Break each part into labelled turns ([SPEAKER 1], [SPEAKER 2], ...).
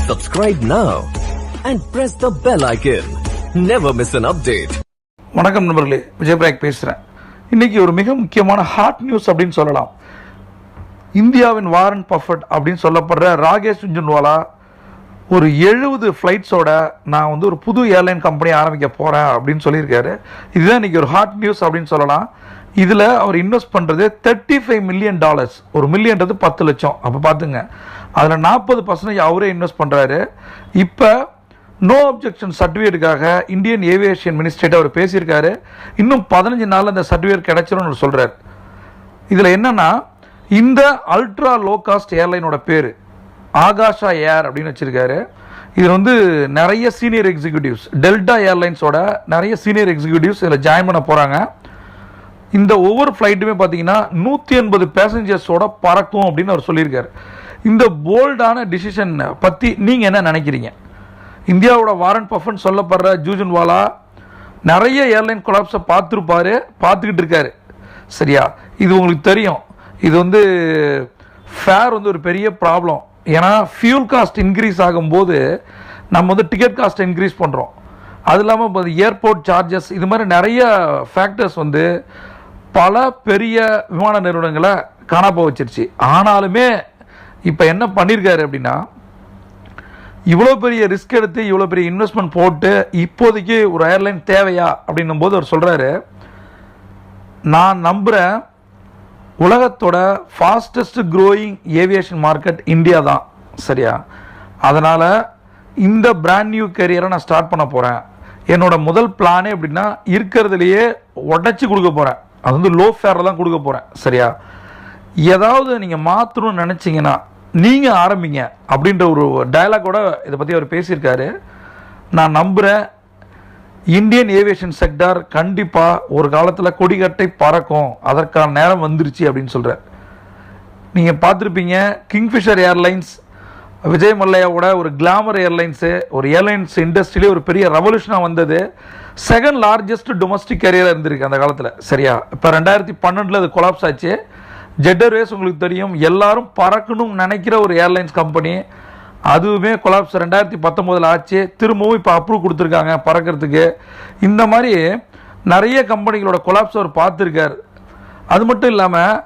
[SPEAKER 1] Subscribe now and press the bell icon. Never miss an update.
[SPEAKER 2] வணக்கம் நண்பர்களே, விஜயபிரகாஷ் பேசுகிறேன். இன்றைக்கி ஒரு மிக முக்கியமான ஹாட் நியூஸ் அப்படின்னு சொல்லலாம். இந்தியாவின் வாரன் பஃபட் அப்படின்னு சொல்லப்படுற ராகேஷ் ஜுன்ஜுன்வாலா ஒரு 70 ஃப்ளைட்ஸோட நான் ஒரு புது ஏர்லைன் கம்பெனி ஆரம்பிக்க போகிறேன் அப்படின்னு சொல்லியிருக்காரு. இதுதான் இன்றைக்கி ஒரு ஹாட் நியூஸ் அப்படின்னு சொல்லலாம். இதில் அவர் இன்வெஸ்ட் பண்ணுறது $35 மில்லியன். ஒரு மில்லியன்றது 10 லட்சம். அப்போ பார்த்துங்க, அதில் 40% அவரே இன்வெஸ்ட் பண்ணுறாரு. இப்போ நோ அப்ஜெக்ஷன் சர்டிஃபிகேட்டுக்காக இந்தியன் ஏவியேஷன் மினிஸ்ட்ரேட் அவர் பேசியிருக்காரு. இன்னும் 15 நாளில் அந்த சர்டிஃபிகேட் கிடைச்சிரும்னு சொல்கிறார். இதில் என்னென்னா, இந்த அல்ட்ரா லோ காஸ்ட் ஏர்லைனோட பேர் ஆகாஷா ஏர் அப்படின்னு வச்சுருக்காரு. இதில் நிறைய சீனியர் எக்ஸிக்யூட்டிவ்ஸ், டெல்டா ஏர்லைன்ஸோட நிறைய சீனியர் எக்ஸிக்யூட்டிவ்ஸ் இதில் ஜாயின் பண்ண போகிறாங்க. இந்த ஒவ்வொரு ஃப்ளைட்டுமே பார்த்தீங்கன்னா 180 பேசஞ்சர்ஸோட பறக்கும் அப்படின்னு அவர் சொல்லியிருக்காரு. இந்த போல்டான டிசிஷன் பற்றி நீங்கள் என்ன நினைக்கிறீங்க? இந்தியாவோட வாரன் பஃபன் சொல்லப்படுற ஜுன்ஜுன்வாலா நிறைய ஏர்லைன் கொலாப்ஸை பார்த்துக்கிட்டு இருக்காரு. சரியா? இது உங்களுக்கு தெரியும். இது ஃபேர் ஒரு பெரிய ப்ராப்ளம். ஏன்னா ஃபியூல் காஸ்ட் இன்க்ரீஸ் ஆகும்போது நம்ம டிக்கெட் காஸ்ட் இன்க்ரீஸ் பண்ணுறோம். அது இல்லாமல் இப்போ ஏர்போர்ட் சார்ஜஸ், இது மாதிரி நிறைய ஃபேக்டர்ஸ் பல பெரிய விமான நிறுவனங்களை காணாப்போ வச்சிருச்சு. ஆனாலுமே இப்போ என்ன பண்ணியிருக்காரு அப்படின்னா, இவ்வளோ பெரிய ரிஸ்க் எடுத்து இவ்வளோ பெரிய இன்வெஸ்ட்மெண்ட் போட்டு இப்போதைக்கு ஒரு ஏர்லைன் தேவையா அப்படின்னும் போது அவர் சொல்கிறாரு, நான் நம்புகிறேன் உலகத்தோட fastest growing aviation market India தான். சரியா? அதனால் இந்த பிராண்ட் நியூ கரியரை நான் ஸ்டார்ட் பண்ண போகிறேன். என்னோட முதல் பிளானே எப்படின்னா, இருக்கிறதுலையே உடச்சி கொடுக்க போகிறேன். அது லோ ஃபேரில் தான் கொடுக்க போகிறேன். சரியா? ஏதாவது நீங்கள் மாற்றணும்னு நினச்சிங்கன்னா நீங்கள் ஆரம்பிங்க அப்படின்ற ஒரு டயலாகோட இதை பற்றி அவர் பேசியிருக்காரு. நான் நம்புகிறேன் இந்தியன் ஏவியேஷன் செக்டார் கண்டிப்பாக ஒரு காலத்தில் கொடிக்கட்டை பறக்கும், அதற்கான நேரம் வந்துருச்சு அப்படின்னு சொல்கிறார். நீங்கள் பார்த்துருப்பீங்க, கிங்ஃபிஷர் ஏர்லைன்ஸ், விஜய் மல்லையாவோட ஒரு கிளாமர் ஏர்லைன்ஸு, ஒரு ஏர்லைன்ஸ் இண்டஸ்ட்ரியிலே ஒரு பெரிய ரெவல்யூஷனாக வந்தது. செகண்ட் லார்ஜஸ்ட் டொமஸ்டிக் கேரியராக இருந்திருக்கு அந்த காலத்தில். சரியா? இப்போ 2012 அது கொலாப்ஸ் ஆச்சு. ஜெட் ஏர்வேஸ் உங்களுக்கு தெரியும், எல்லாரும் பறக்கணும்னு நினைக்கிற ஒரு ஏர்லைன்ஸ் கம்பெனி. அதுவுமே கொலாப்ஸ் 2019 ஆச்சு. திரும்பவும் இப்போ அப்ரூவ் கொடுத்துருக்காங்க பறக்கிறதுக்கு. இந்த மாதிரி நிறைய கம்பெனிகளோட கொலாப்ஸ் அவர் பார்த்துருக்கார். அது மட்டும் இல்லாமல்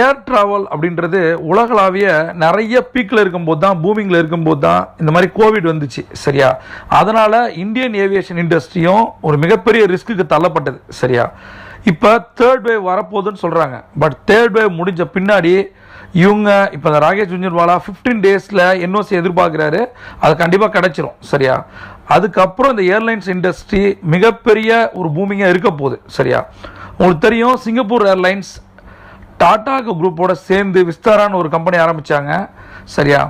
[SPEAKER 2] ஏர் ட்ராவல் அப்படின்றது உலகளாவிய நிறைய பீக்கில் இருக்கும்போது தான், பூமிங்கில் இருக்கும்போது தான் இந்த மாதிரி கோவிட் வந்துச்சு. சரியா? அதனால் இந்தியன் ஏவியேஷன் இண்டஸ்ட்ரியும் ஒரு மிகப்பெரிய ரிஸ்க்குக்கு தள்ளப்பட்டது. சரியா? இப்போ தேர்ட் வேவ் வரப்போகுதுன்னு சொல்கிறாங்க. பட் தேர்ட் வேவ் முடிஞ்ச பின்னாடி இவங்க இப்போ இந்த ராகேஷ் ஜுன்ஜுன்வாலா 15 டேஸில் என்ஓசி எதிர்பார்க்குறாரு. அது கண்டிப்பாக கிடைச்சிரும். சரியா? அதுக்கப்புறம் இந்த ஏர்லைன்ஸ் இண்டஸ்ட்ரி மிகப்பெரிய ஒரு பூமிங்காக இருக்க போகுது. சரியா? உங்களுக்கு தெரியும், சிங்கப்பூர் ஏர்லைன்ஸ் டாடா குரூப்போட சேர்ந்து விஸ்தாரான்னு ஒரு கம்பெனி ஆரம்பித்தாங்க. சரியா?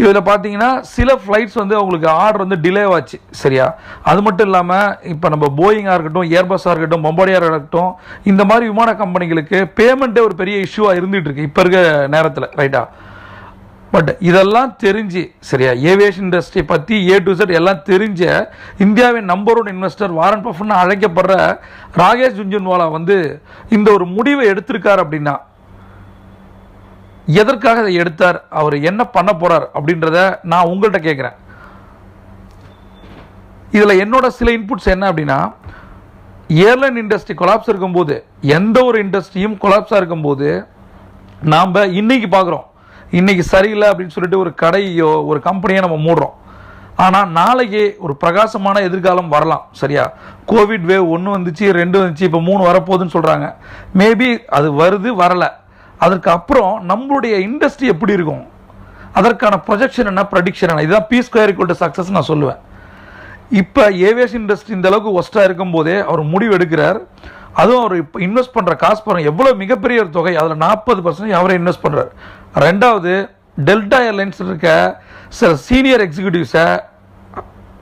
[SPEAKER 2] இதில் பார்த்தீங்கன்னா சில ஃப்ளைட்ஸ் அவங்களுக்கு ஆர்டர் டிலே ஆச்சு. சரியா? அது மட்டும் இல்லாமல் இப்போ நம்ம போயிங்காக இருக்கட்டும், ஏர்பஸாக இருக்கட்டும், பொம்பார்டியராக இருக்கட்டும், இந்த மாதிரி விமான கம்பெனிகளுக்கு பேமெண்ட்டே ஒரு பெரிய இஷ்யூவாக இருந்துகிட்டு இருக்கு இப்போ இருக்க நேரத்தில். ரைட்டா? பட் இதெல்லாம் தெரிஞ்சு, சரியா, ஏவியேஷன் இண்டஸ்ட்ரி பற்றி A to Z எல்லாம் தெரிஞ்ச இந்தியாவின் நம்பர் 1 இன்வெஸ்டர் வாரன் பஃபன் அழைக்கப்படுற ராகேஷ் ஜுன்ஜுன்வாலா இந்த ஒரு முடிவை எடுத்திருக்கார். அப்படின்னா எதற்காக அதை எடுத்தார், அவர் என்ன பண்ண போறார் அப்படின்றத நான் உங்கள்கிட்ட கேட்குறேன். இதில் என்னோட சில இன்புட்ஸ் என்ன அப்படின்னா, ஏர்லைன் இண்டஸ்ட்ரி கொலாப்ஸ் இருக்கும்போது, எந்த ஒரு இண்டஸ்ட்ரியும் கொலாப்ஸாக இருக்கும்போது நாம் இன்னைக்கு பார்க்குறோம், இன்னைக்கு சரியில்லை அப்படின்னு சொல்லிட்டு ஒரு கடையோ ஒரு கம்பெனியோ நம்ம மூடுறோம். ஆனால் நாளைக்கு ஒரு பிரகாசமான எதிர்காலம் வரலாம். சரியா? கோவிட் வேவ் 1 வந்துச்சு, 2 வந்துச்சு, இப்போ 3 வரப்போகுதுன்னு சொல்கிறாங்க. மேபி அது வருது, வரலை. அதற்கு அப்புறம் நம்மளுடைய இண்டஸ்ட்ரி எப்படி இருக்கும், அதற்கான ப்ரொஜெக்ஷன் என்ன, ப்ரெடிக்ஷன் என்ன, இதுதான் P² சக்ஸஸ் நான் சொல்லுவேன். இப்போ ஏவியேஷன் இண்டஸ்ட்ரி இந்த அளவுக்கு ஒஸ்ட்டாக இருக்கும் போதே அவர் முடிவு எடுக்கிறார். அதுவும் அவர் இப்போ இன்வெஸ்ட் பண்ணுற காசு பாருங்கள், எவ்வளோ மிகப்பெரிய ஒரு தொகை. அதில் 40% அவரே இன்வெஸ்ட் பண்ணுறார். ரெண்டாவது, டெல்டா ஏர்லைன்ஸ் இருக்க சில சீனியர் எக்ஸிக்யூட்டிவ்ஸை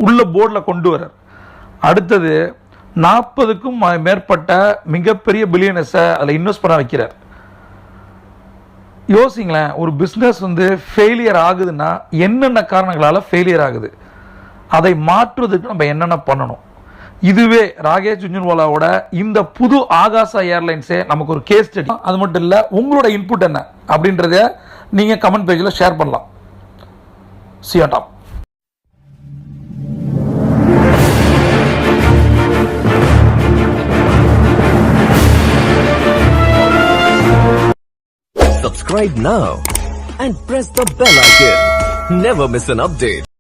[SPEAKER 2] உள்ள போர்டில் கொண்டு வர்றார். அடுத்தது 40க்கும் மேற்பட்ட மிகப்பெரிய பில்லியனர்ஸை அதில் இன்வெஸ்ட் பண்ண வைக்கிறார். யோசிங்களேன், ஒரு பிஸ்னஸ் ஃபெயிலியர் ஆகுதுன்னா என்னென்ன காரணங்களால் ஃபெயிலியர் ஆகுது, அதை மாற்றுவதற்கு நம்ம என்னென்ன பண்ணணும். இதுவே ராகேஷ் ஜுன்ஜுன்வாலாவோட இந்த புது ஆகாஷா ஏர்லைன்ஸே நமக்கு ஒரு கேஸ் ஸ்டடி. அது மட்டும் இல்லை, உங்களோட இன்புட் என்ன அப்படின்றத நீங்கள் கமெண்ட் பேஜில் ஷேர் பண்ணலாம். See you on top.
[SPEAKER 1] subscribe now and press the bell icon. Never miss an update.